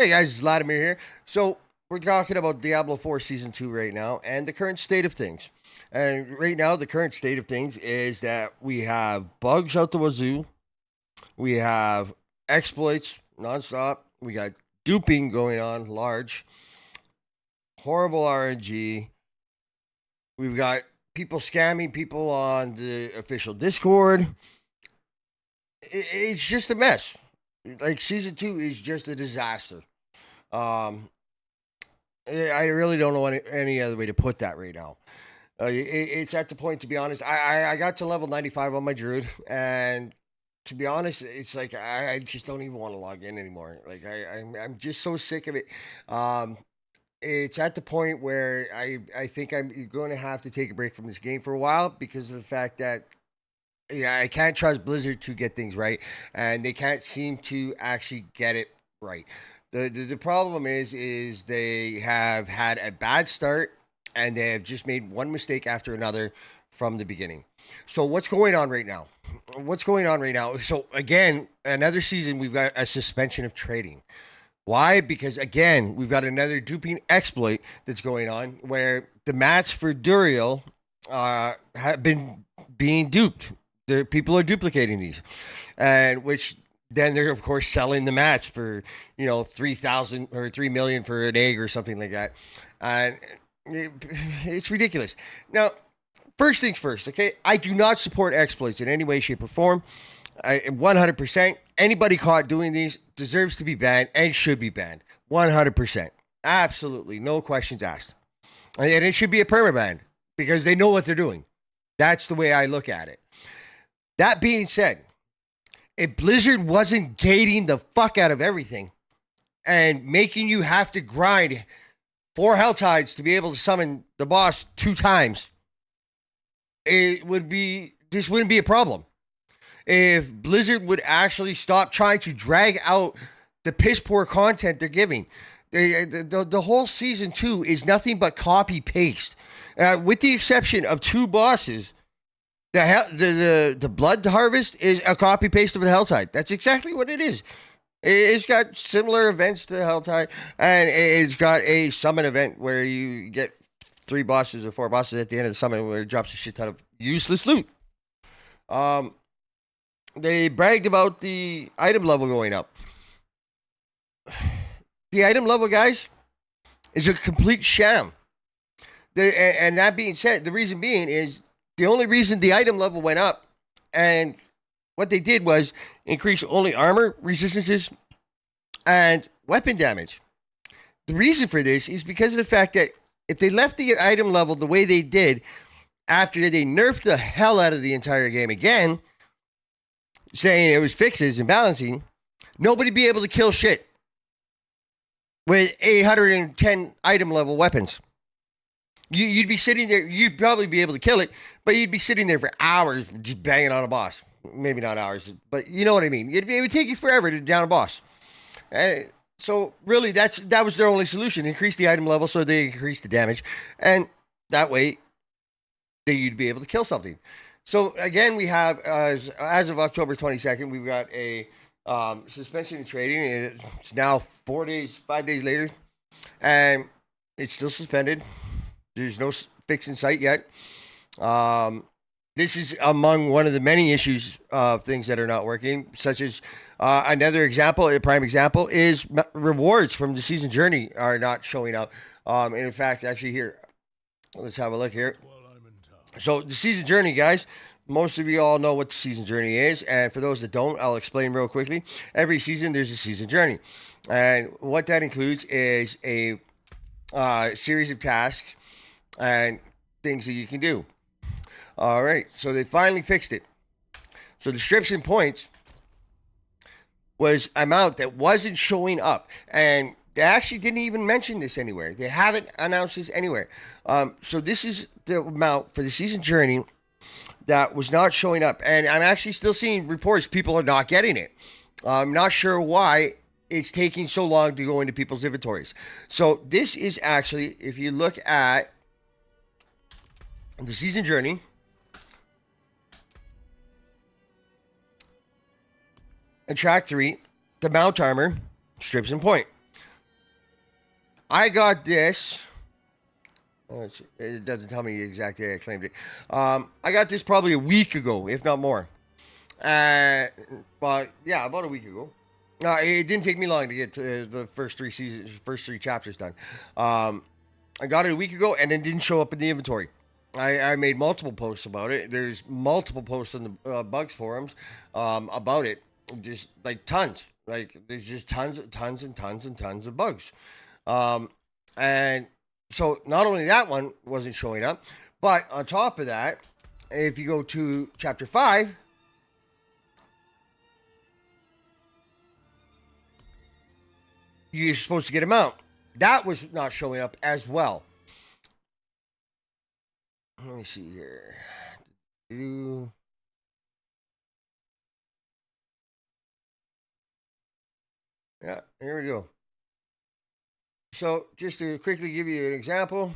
Hey guys, it's Vladimir here. So we're talking about Diablo 4 Season 2 right now and the current state of things. And right now, the current state of things is that we have bugs out the wazoo. We have exploits nonstop. We got duping going on large. Horrible RNG. We've got people scamming people on the official Discord. It's just a mess. Like Season 2 is just a disaster. Um, I really don't know any other way to put that right now. It's at the point, to be honest. I got to level 95 on my druid, and to be honest, it's like I just don't even want to log in anymore. Like I'm just so sick of it. Um, it's at the point where I think I'm going to have to take a break from this game for a while because of the fact that yeah, I can't trust Blizzard to get things right, and they can't seem to actually get it right. The problem is they have had a bad start, and they have just made one mistake after another from the beginning. So what's going on right now? What's going on right now? So again, another season we've got a suspension of trading. Why? Because again, we've got another duping exploit that's going on where the mats for Duriel have been being duped. People are duplicating these, and which then they're of course selling the mats for 3,000 or 3 million for an egg or something like that, and it's ridiculous. Now, first things first, okay? I do not support exploits in any way, shape, or form. 100%. Anybody caught doing these deserves to be banned and should be banned. 100%. Absolutely. No questions asked. And it should be a permaban because they know what they're doing. That's the way I look at it. That being said, if Blizzard wasn't gating the fuck out of everything and making you have to grind 4 Hell Tides to be able to summon the boss 2 times, this wouldn't be a problem. If Blizzard would actually stop trying to drag out the piss poor content they're giving. The whole season 2 is nothing but copy paste, with the exception of 2 bosses. The blood harvest is a copy paste of the Helltide. That's exactly what it is. It's got similar events to the Helltide, and it's got a summon event where you get 3 bosses or 4 bosses at the end of the summon where it drops a shit ton of useless loot. They bragged about the item level going up. The item level, guys, is a complete sham. And that being said, the reason being is the only reason the item level went up, and what they did was increase only armor resistances and weapon damage. The reason for this is because of the fact that if they left the item level the way they did after they nerfed the hell out of the entire game again, saying it was fixes and balancing, nobody'd be able to kill shit with 810 item level weapons. You'd be sitting there, you'd probably be able to kill it, but you'd be sitting there for hours just banging on a boss. Maybe not hours, but you know what I mean. It would take you forever to down a boss. And so really that was their only solution. Increase the item level so they increase the damage. And that way you'd be able to kill something. So again, we have, as of October 22nd, we've got a suspension of trading. It's now 5 days later, and it's still suspended. There's no fix in sight yet. This is among one of the many issues of things that are not working, such as another example, a prime example, is rewards from the season journey are not showing up. And in fact, actually here, let's have a look here. So the season journey, guys, most of you all know what the season journey is. And for those that don't, I'll explain real quickly. Every season, there's a season journey. And what that includes is a series of tasks and things that you can do. All right, so they finally fixed it. So the strips and points was amount that wasn't showing up. And they actually didn't even mention this anywhere. They haven't announced this anywhere. So this is the amount for the season journey that was not showing up. And I'm actually still seeing reports people are not getting it. I'm not sure why it's taking so long to go into people's inventories. So this is actually, if you look at the season journey, and track 3, the mount armor, strips and point. I got this. It doesn't tell me exactly. I claimed it. I got this probably a week ago, if not more. Uh, but yeah, about a week ago. It didn't take me long to get to the first three chapters done. I got it a week ago, and it didn't show up in the inventory. I made multiple posts about it. There's multiple posts on the bugs forums about it. Just like tons. Like there's just tons and tons of bugs. Um, and so not only that one wasn't showing up, but on top of that, if you go to chapter 5, you're supposed to get a mount. That was not showing up as well. Let me see here. Yeah, here we go. So, just to quickly give you an example.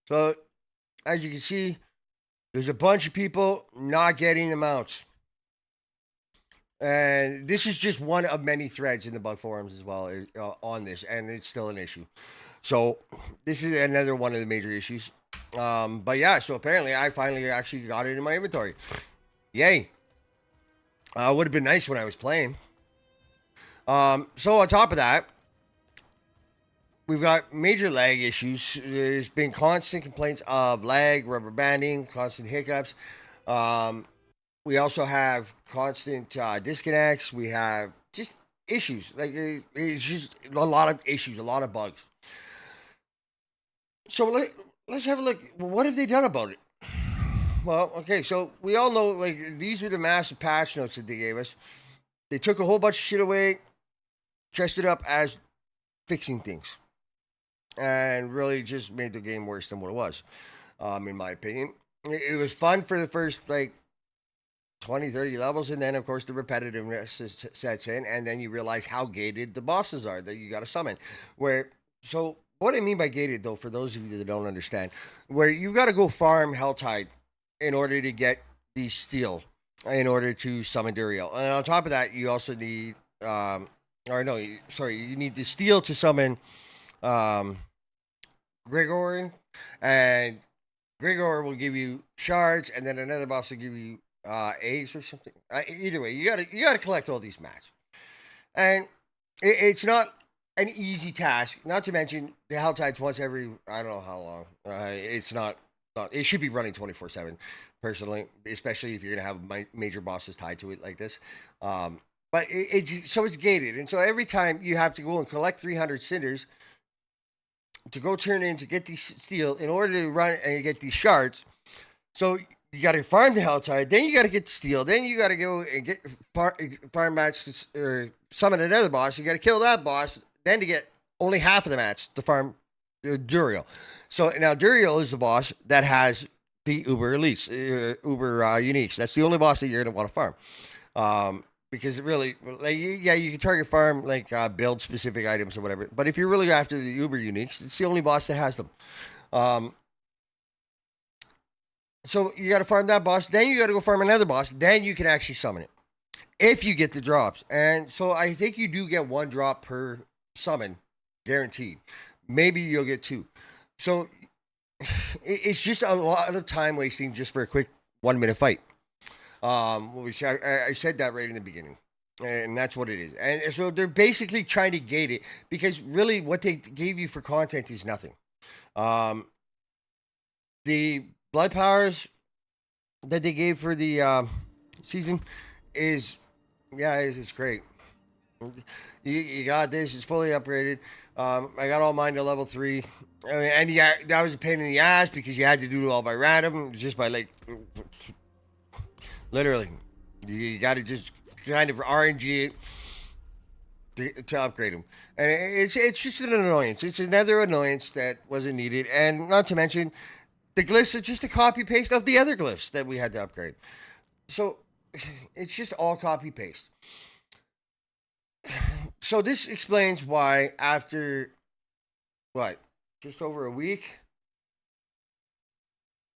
So, as you can see, there's a bunch of people not getting the mounts. And this is just one of many threads in the bug forums as well on this, and it's still an issue. So, this is another one of the major issues. But yeah, so apparently I finally actually got it in my inventory. Yay. Would have been nice when I was playing. So on top of that, we've got major lag issues. There's been constant complaints of lag, rubber banding, constant hiccups. We also have constant disconnects. We have just issues. Like it's just a lot of issues, a lot of bugs. So let's have a look. What have they done about it? Well, okay, so we all know like these were the massive patch notes that they gave us. They took a whole bunch of shit away, dressed it up as fixing things, and really just made the game worse than what it was, in my opinion. It was fun for the first like 20, 30 levels, and then of course the repetitiveness sets in, and then you realize how gated the bosses are that you got to summon. Where so what I mean by gated, though, for those of you that don't understand, where you've got to go farm Helltide in order to get the steel, in order to summon Duriel, and on top of that, you also need, you need the steel to summon Gregor, and Gregor will give you shards, and then another boss will give you eggs or something. Either way, you gotta collect all these mats, and it's not an easy task. Not to mention the Helltides once every I don't know how long. It's not. It should be running 24/7. Personally, especially if you're gonna have major bosses tied to it like this. But it's gated, and so every time you have to go and collect 300 cinders to go turn in to get these steel in order to run and get these shards. So you got to farm the Helltide, then you got to get the steel, then you got to go and get farm match or summon another boss. You got to kill that boss, then to get only half of the match to farm Duriel. So now Duriel is the boss that has the Uber Elites, Uber Uniques. That's the only boss that you're going to want to farm. Because it really, like, yeah, you can target farm, like, build specific items or whatever. But if you're really after the Uber Uniques, it's the only boss that has them. So you got to farm that boss. Then you got to go farm another boss. Then you can actually summon it. If you get the drops. And so I think you do get one drop per summon, guaranteed. Maybe you'll get two. So it's just a lot of time wasting just for a quick 1 minute fight. Which I said that right in the beginning, and that's what it is. And so they're basically trying to gate it because really what they gave you for content is nothing. The blood powers that they gave for the season is, yeah, it's great. You got this. It's fully upgraded. I got all mine to level 3. I mean, and yeah, that was a pain in the ass because you had to do it all by random, just by like. Literally, you got to just kind of RNG it to upgrade them, and it's just an annoyance. It's another annoyance that wasn't needed, and not to mention the glyphs are just a copy paste of the other glyphs that we had to upgrade. So it's just all copy paste. So this explains why after what just over a week,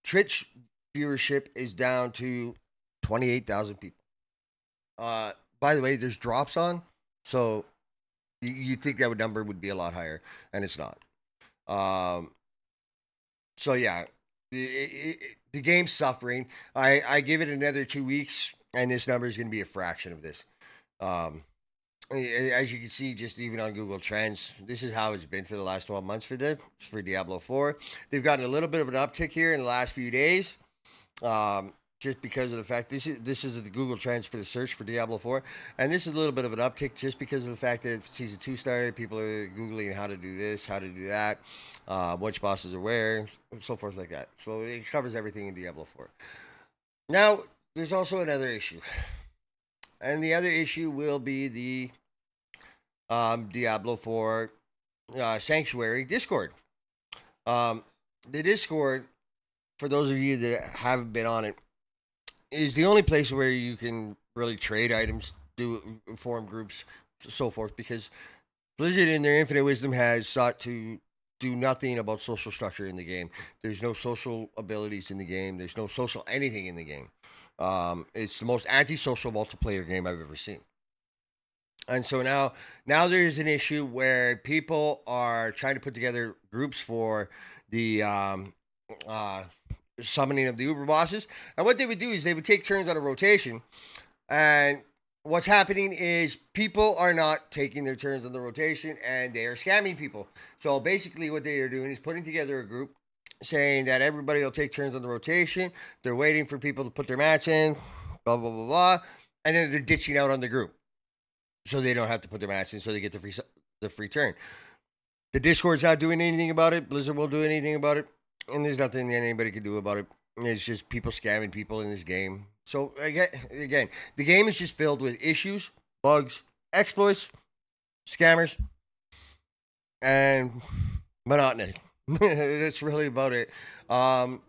Twitch viewership is down to 28,000 people. By the way, there's drops on, so You'd think that number would be a lot higher, and it's not. Um, so yeah, the game's suffering. I give it another 2 weeks, and this number is going to be a fraction of this. Um, as you can see, just even on Google Trends, this is how it's been for the last 12 months for Diablo 4. They've gotten a little bit of an uptick here in the last few days. Just because of the fact this is the Google Trends for the search for Diablo 4, and this is a little bit of an uptick just because of the fact that season 2 started. People are googling how to do this, how to do that, which bosses are where, so forth like that. So it covers everything in Diablo 4. Now there's also another issue, and the other issue will be the Diablo 4 Sanctuary Discord. The Discord, for those of you that haven't been on it, is the only place where you can really trade items, do form groups, so forth, because Blizzard, in their infinite wisdom, has sought to do nothing about social structure in the game. There's no social abilities in the game. There's no social anything in the game. It's the most antisocial multiplayer game I've ever seen. And so now there's an issue where people are trying to put together groups for the summoning of the Uber bosses. And what they would do is they would take turns on a rotation. And what's happening is people are not taking their turns on the rotation, and they are scamming people. So basically what they are doing is putting together a group saying that everybody will take turns on the rotation. They're waiting for people to put their mats in, blah, blah, blah, blah. And then they're ditching out on the group, so they don't have to put their mats in, so they get the free turn. The Discord's not doing anything about it. Blizzard won't do anything about it. And there's nothing that anybody can do about it. It's just people scamming people in this game. So, again, the game is just filled with issues, bugs, exploits, scammers, and monotony. That's really about it. Also,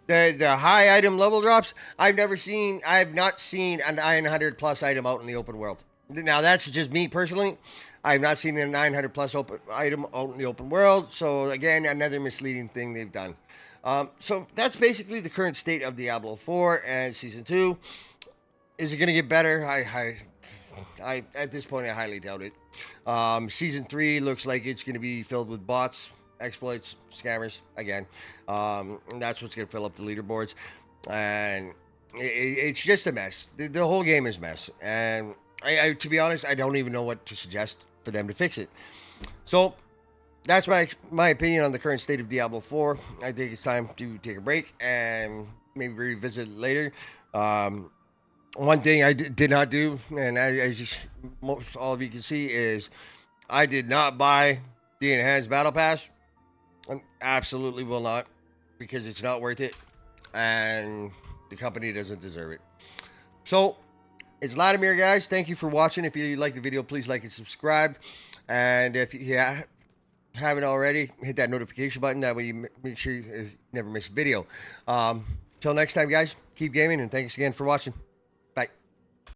the high item level drops, I have not seen a 900 plus item out in the open world. Now, that's just me personally. I have not seen a 900 plus item out in the open world. So again, another misleading thing they've done. So that's basically the current state of Diablo 4 and Season 2. Is it going to get better? I at this point, I highly doubt it. Season 3 looks like it's going to be filled with bots, exploits, scammers again. And that's what's going to fill up the leaderboards. And it's just a mess. The whole game is a mess. And I, to be honest, I don't even know what to suggest for them to fix it. So that's my opinion on the current state of Diablo 4. I think it's time to take a break and maybe revisit it later. One thing I did not do, and as most all of you can see, is I did not buy the Enhanced Battle Pass. I absolutely will not, because it's not worth it, and the company doesn't deserve it. So it's Latimer, guys. Thank you for watching. If you like the video, please like and subscribe. And if you haven't already, hit that notification button. That way you make sure you never miss a video. Till next time, guys, keep gaming, and thanks again for watching.